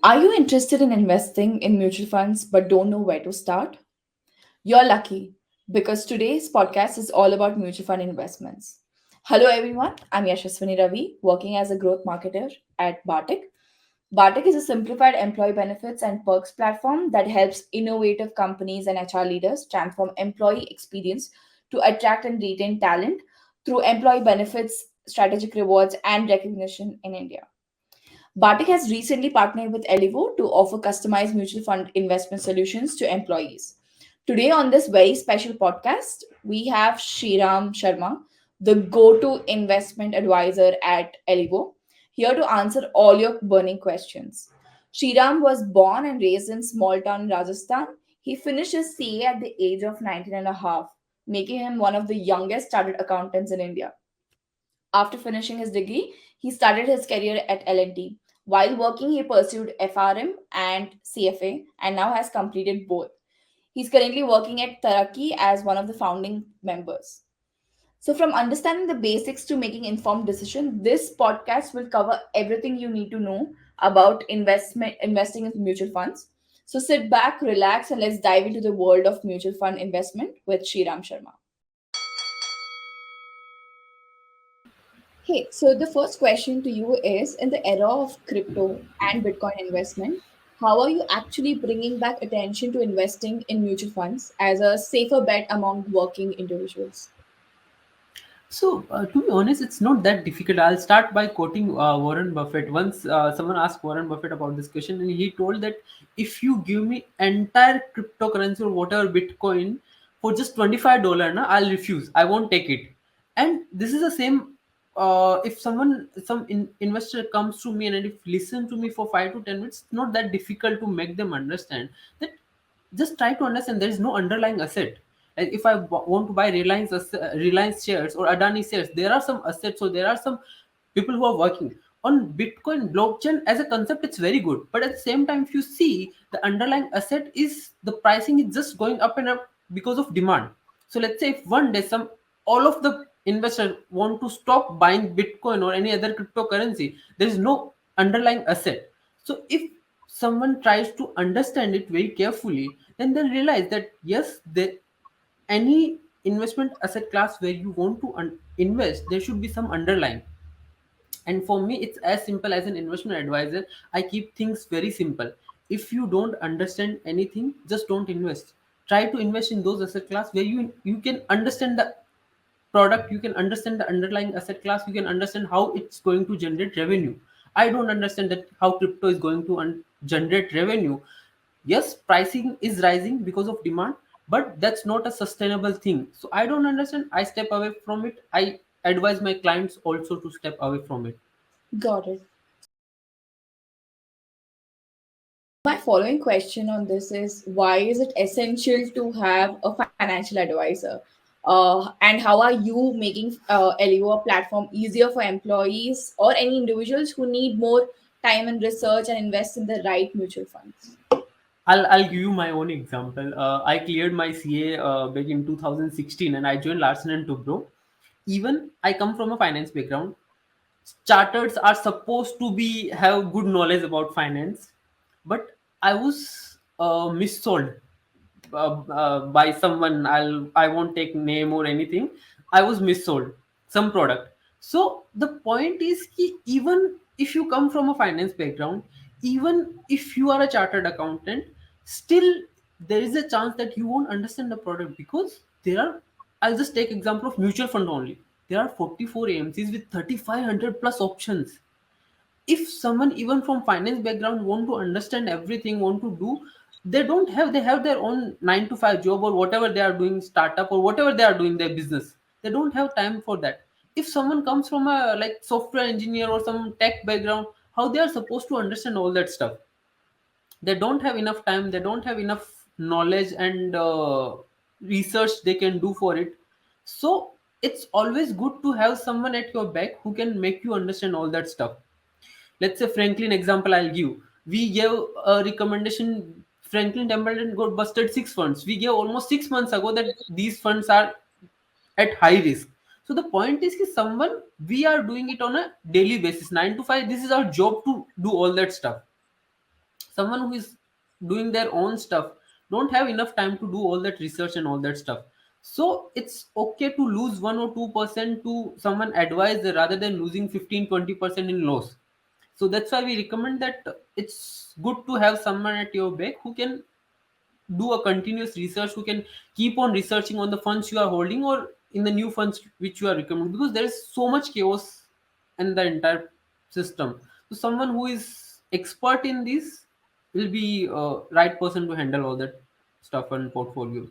Are you interested in investing in mutual funds but don't know where to start? You're lucky because today's podcast is all about mutual fund investments. Hello, everyone. I'm Yashaswini Ravi, working as a growth marketer at Bartik. Bartik is a simplified employee benefits and perks platform that helps innovative companies and HR leaders transform employee experience to attract and retain talent through employee benefits, strategic rewards, and recognition in India. Bartik has recently partnered with Elevo to offer customized mutual fund investment solutions to employees. Today, on this very special podcast, we have Shriram Sharma, the go to investment advisor at Elevo, here to answer all your burning questions. Shriram was born and raised in small town Rajasthan. He finished his CA at the age of 19 and a half, making him one of the youngest chartered accountants in India. After finishing his degree, he started his career at L&T. While working, he pursued FRM and CFA and now has completed both. He's currently working at Taraki as one of the founding members. So, from understanding the basics to making informed decision, this podcast will cover everything you need to know about investing in mutual funds. So, sit back, relax, and let's dive into the world of mutual fund investment with Shriram Sharma. Hey, so the first question to you is in the era of crypto and Bitcoin investment, how are you actually bringing back attention to investing in mutual funds as a safer bet among working individuals? To be honest, it's not that difficult. I'll start by quoting Warren Buffett. Once someone asked Warren Buffett about this question, and he told that if you give me entire cryptocurrency or whatever Bitcoin for just $25, na, I'll refuse. I won't take it. And this is the same. If investor comes to me and if listen to me for 5 to 10 minutes, it's not that difficult to make them understand that just try to understand there is no underlying asset. Like if I want to buy Reliance shares or Adani shares, there are some assets, so there are some people who are working on Bitcoin blockchain as a concept. It's very good, but at the same time, if you see the underlying asset is the pricing is just going up and up because of demand. So let's say if one day some all of the investors want to stop buying Bitcoin or any other cryptocurrency, there is no underlying asset. So if someone tries to understand it very carefully, then they'll realize that yes, any investment asset class where you want to invest, there should be some underlying. And for me, it's as simple as an investment advisor. I keep things very simple. If you don't understand anything, just don't invest. Try to invest in those asset class where you can understand the product, you can understand the underlying asset class, you can understand how it's going to generate revenue. I don't understand that how crypto is going to generate revenue. Yes, pricing is rising because of demand, but that's not a sustainable thing. So I don't understand, I step away from it. I advise my clients also to step away from it. Got it. My following question on this is why is it essential to have a financial advisor? And how are you making Elevo platform easier for employees or any individuals who need more time and research and invest in the right mutual funds? I'll give you my own example. I cleared my CA back in 2016 and I joined Larsen and Toubro. Even I come from a finance background. Charters are supposed to be have good knowledge about finance, but I was missold by someone. I won't take name or anything. I was missold some product. So the point is ki even if you come from a finance background, even if you are a chartered accountant, still there is a chance that you won't understand the product because there are. I'll just take example of mutual fund only. There are 44 AMCs with 3500 plus options. If someone even from finance background want to understand everything, want to do, they have their own 9 to 5 job or whatever they are doing, startup or whatever they are doing their business, they don't have time for that. If someone comes from a like software engineer or some tech background, how they are supposed to understand all that stuff? They don't have enough time, they don't have enough knowledge and research they can do for it. So it's always good to have someone at your back who can make you understand all that stuff. Let's say Franklin example I'll give. We gave a recommendation. Franklin Templeton got busted 6 funds. We gave almost 6 months ago that these funds are at high risk. So the point is that someone we are doing it on a daily basis, 9 to 5. This is our job to do all that stuff. Someone who is doing their own stuff don't have enough time to do all that research and all that stuff. So it's okay to lose 1 or 2% to someone advised rather than losing 15-20% in loss. So that's why we recommend that it's good to have someone at your back who can do a continuous research, who can keep on researching on the funds you are holding or in the new funds which you are recommending, because there is so much chaos in the entire system. So someone who is expert in this will be a right person to handle all that stuff and portfolio.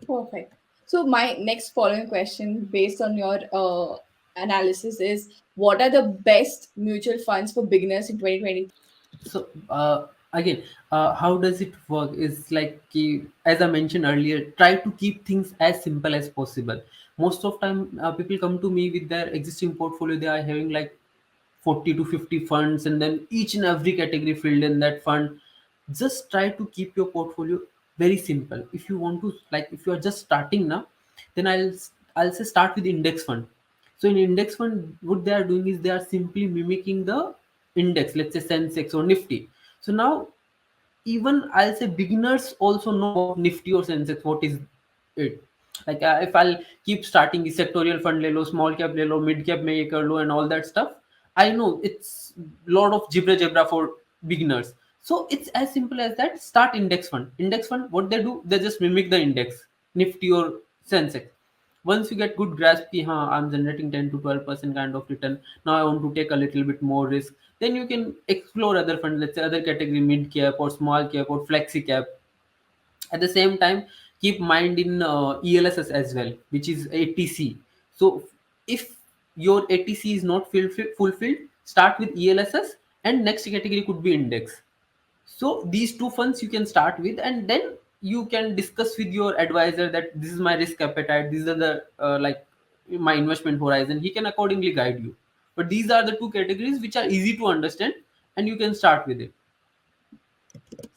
Perfect. So my next following question, based on your analysis, is what are the best mutual funds for beginners in 2020? So again, how does it work is like as I mentioned earlier, try to keep things as simple as possible. Most of time people come to me with their existing portfolio, they are having like 40 to 50 funds and then each and every category filled in that fund. Just try to keep your portfolio very simple. If you want to, like if you are just starting now, then I'll say start with index fund. So in index fund, what they are doing is they are simply mimicking the index, let's say Sensex or Nifty. So now even I'll say beginners also know about Nifty or Sensex. What is it? Like if I'll keep starting the sectorial fund, le lo, small cap le lo, mid cap mein ye kar lo, and all that stuff. I know it's lot of jibra jabra for beginners. So it's as simple as that. Start index fund. Index fund, what they do, they just mimic the index, Nifty or Sensex. Once you get good grasp ki, I'm generating 10 to 12% kind of return, now I want to take a little bit more risk, then you can explore other funds, let's say other category, mid cap or small cap or flexi cap. At the same time, keep mind in ELSS as well, which is ATC. So if your ATC is not fulfilled, start with ELSS, and next category could be index. So these two funds you can start with, and then you can discuss with your advisor that this is my risk appetite, these are the like my investment horizon. He can accordingly guide you. But these are the two categories which are easy to understand, and you can start with it.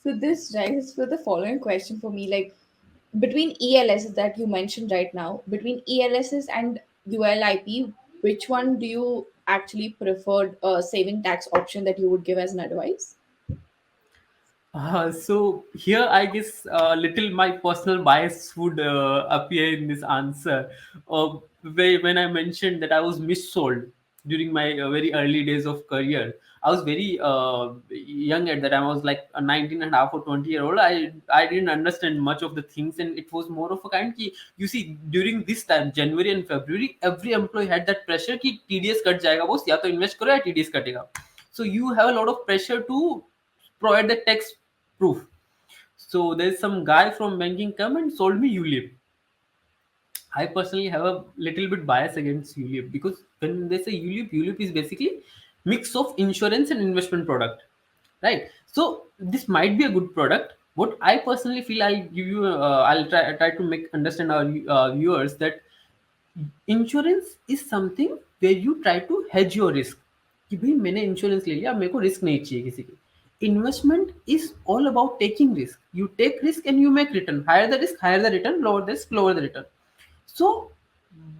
So this raises for the following question for me, like between ELSs that you mentioned right now, between ELSs and ULIP, which one do you actually prefer saving tax option that you would give as an advice? So here, I guess little my personal bias would appear in this answer. When I mentioned that I was missold during my very early days of career, I was very young at that time. I was like a 19 and a half or 20-year-old. I didn't understand much of the things, and it was more of a kind ki, you see, during this time, January and February, every employee had that pressure कि TDS cut जाएगा boss, या तो invest करो या TDS कटेगा. So you have a lot of pressure to provide the tax proof. So there's some guy from banking come and sold me ULIP. I personally have a little bit bias against ULIP because when they say ULIP, ULIP is basically mix of insurance and investment product, right? So this might be a good product. What I personally feel, I'll give you, I'll try to make understand our viewers that insurance is something where you try to hedge your risk कि भाई मैंने insurance ले लिया, मेरे को risk नहीं चाहिए किसी की. Investment is all about taking risk. You take risk and you make return. Higher the risk, higher the return. Lower the risk, lower the return. So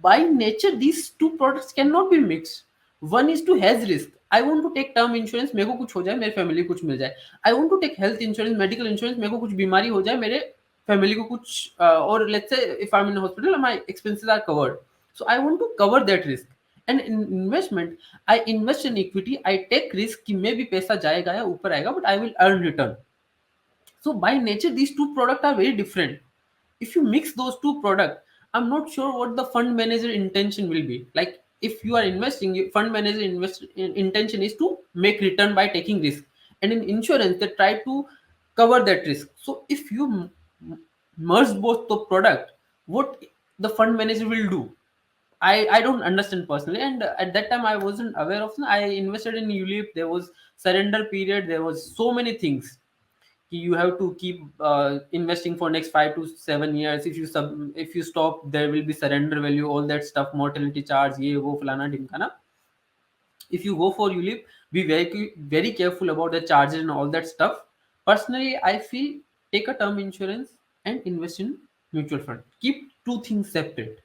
by nature these two products cannot be mixed. One is to hedge risk. I want to take term insurance, मेरे को कुछ हो जाए, मेरे family को कुछ मिल जाए. I want to take health insurance, medical insurance, मेरे को कुछ बीमारी हो जाए, मेरे फैमिली को कुछ और let's say if I'm in a hospital my expenses are covered. So I want to cover that risk. And in investment, I invest in equity, I take risk कि मे भी पैसा जाएगा या ऊपर आएगा, but I will earn return. So by nature these two products are very different. If you mix those two products, I'm not sure what the fund manager intention will be. Like if you are investing, fund manager intention is to make return by taking risk, and in insurance they try to cover that risk. So if you merge both the product, what the fund manager will do, I don't understand personally. And at that time I wasn't aware of. I invested in ULIP. There was surrender period. There was so many things. You have to keep investing for next 5 to 7 years. If you stop, there will be surrender value, all that stuff, mortality charge, ye wo falana dhimkana. If you go for ULIP, be very careful about the charges and all that stuff. Personally I feel, take a term insurance and invest in mutual fund. Keep two things separate.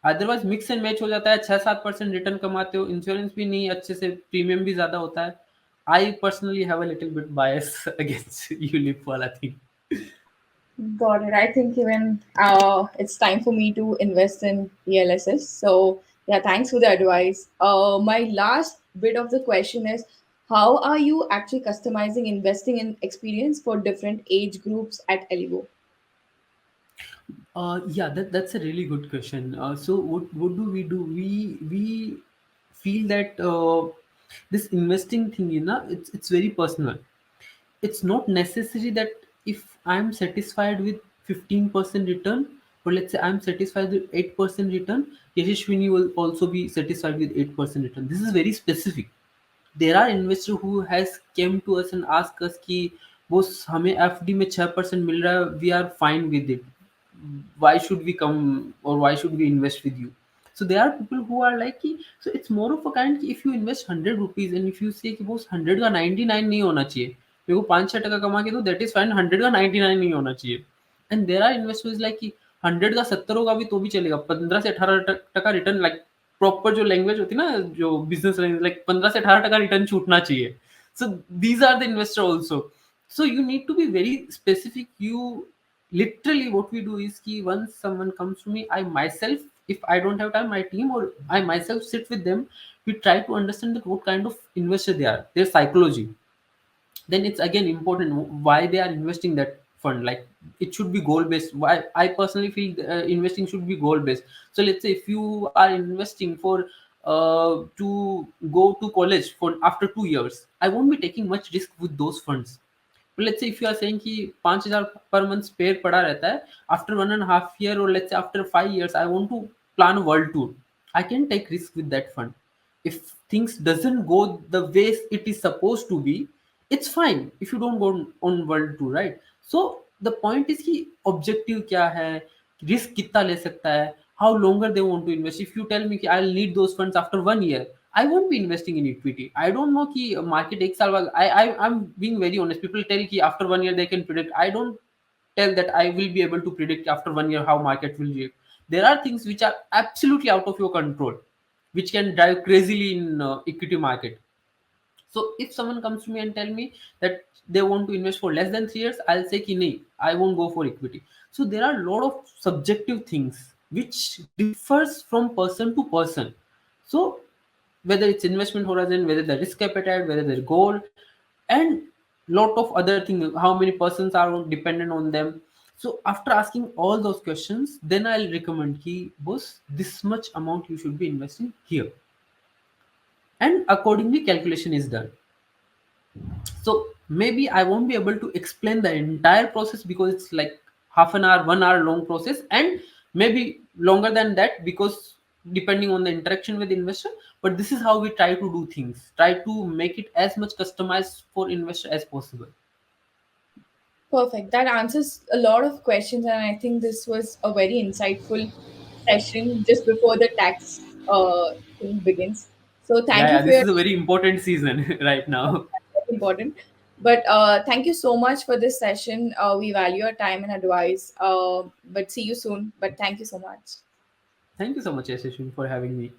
Otherwise mix and match हो जाता है. 6-7% return कमाते हो, insurance भी नहीं अच्छे से, premium भी ज्यादा होता है, I personally have a little bit bias against ULIP wala thing. Got it. I think even it's time for me to invest in ELSS. So yeah, thanks for the advice. My last bit of the question is, how are you actually customizing investing in experience for different age groups at Elevo? Yeah, that's a really good question. So what do we do? We feel that this investing thing, it's very personal. It's not necessary that if I'm satisfied with 15% return, or let's say I'm satisfied with 8% return, Yashashwini will also be satisfied with 8% return. This is very specific. There are investors who has came to us and asked us कि बोस हमें FD में 6% मिल रहा है, we are fine with it, why should we come or why should we invest with you? So there are people who are like कि, so it's more of a kind कि if you invest 100 rupees and if you say कि बोस 100 का 99 नहीं होना चाहिए, मेरे को 5-6 टका कमा के दो, that is fine, 100 का 99 नहीं होना चाहिए. And there are investors like कि 100 का 70 होगा भी तो भी चलेगा, 15 से 18 टका रिटर्न, लाइक प्रॉपर जो लैंग्वेज होती है ना, जो बिजनेस लैंग्वेज, लाइक 15 से 18 टका रिटर्न छूटना चाहिए. So these are the investor also. So you need to be very specific. You literally, what we do is ki once someone comes to me, I myself, if I don't have time, my team or I myself sit with them. We try to understand that what kind of investor they are, their psychology. Then it's again important why they are investing that fund. Like it should be goal based. Why I personally feel investing should be goal based. So let's say if you are investing for to go to college for after 2 years, I won't be taking much risk with those funds. But let's say if you are saying कि 5,000 per month spare पड़ा रहता है, after 1.5 year or let's say after 5 years I want to plan a world tour, I can take risk with that fund. If things doesn't go the way it is supposed to be, it's fine if you don't go on world tour, right? So the point is कि objective क्या है, risk कितना ले सकता है, how longer they want to invest. If you tell me कि I'll need those funds after 1 year, I won't be investing in equity. I don't know कि market एक साल बाद, I'm being very honest. People tell कि after 1 year they can predict. I don't tell that I will be able to predict after 1 year how market will react. There are things which are absolutely out of your control, which can drive crazily in equity market. So if someone comes to me and tell me that they want to invest for less than 3 years, I'll say ki nahi, I won't go for equity. So there are a lot of subjective things which differs from person to person. So whether it's investment horizon, whether the risk appetite, whether their goal, and lot of other things, how many persons are dependent on them. So after asking all those questions, then I'll recommend ki boss, this much amount you should be investing here, and accordingly calculation is done. So maybe I won't be able to explain the entire process because it's like half an hour 1 hour long process, and maybe longer than that because depending on the interaction with the investor. But this is how we try to do things, try to make it as much customized for investor as possible. Perfect. That answers a lot of questions, and I think this was a very insightful session just before the tax thing begins. So Yeah, thank you yeah, for this your is a very important season right now. very important. But thank you so much for this session. We value your time and advice. But see you soon. But thank you so much. Thank you so much, Yashaswin, for having me.